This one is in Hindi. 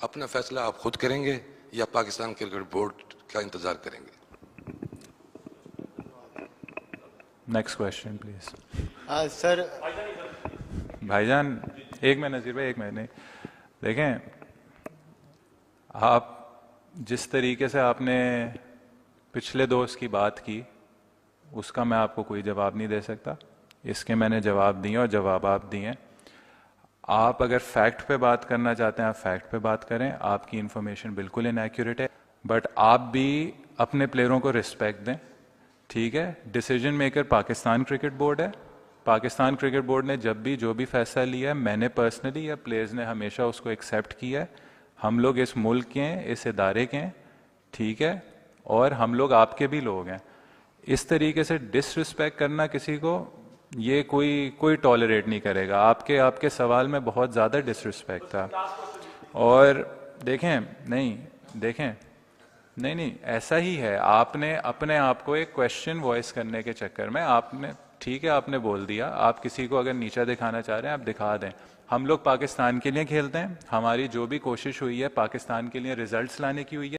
अपना फैसला आप खुद करेंगे या पाकिस्तान क्रिकेट बोर्ड का इंतजार करेंगे? Next question please. सर। भाईजान एक मिनट, नज़ीर भाई एक मिनट। नहीं देखें, आप जिस तरीके से आपने पिछले दोस्त की बात की उसका मैं आपको कोई जवाब नहीं दे सकता। इसके मैंने जवाब दिए और जवाब आप दिए। आप अगर फैक्ट पे बात करना चाहते हैं आप फैक्ट पे बात करें, आपकी इंफॉर्मेशन बिल्कुल इनएक्यूरेट है, बट आप भी अपने प्लेयरों को रिस्पेक्ट दें, ठीक है? Decision maker Pakistan cricket board है। पाकिस्तान क्रिकेट बोर्ड ने जब भी जो भी फैसला लिया है, मैंने पर्सनली या प्लेयर्स ने हमेशा उसको एक्सेप्ट किया है। हम लोग इस मुल्क के हैं, इस इदारे के हैं, ठीक है? और हम लोग आपके भी लोग हैं। इस तरीके से डिसरिस्पेक्ट करना किसी को, ये कोई टॉलरेट नहीं करेगा। आपके आपके सवाल में बहुत ज़्यादा डिसरिस्पेक्ट था। और देखें, नहीं, ऐसा ही है। आपने अपने आप को एक क्वेश्चन वॉइस करने के चक्कर में आपने, ठीक है, आपने बोल दिया। आप किसी को अगर नीचा दिखाना चाह रहे हैं आप दिखा दें। हम लोग पाकिस्तान के लिए खेलते हैं, हमारी जो भी कोशिश हुई है पाकिस्तान के लिए रिजल्ट्स लाने की हुई है।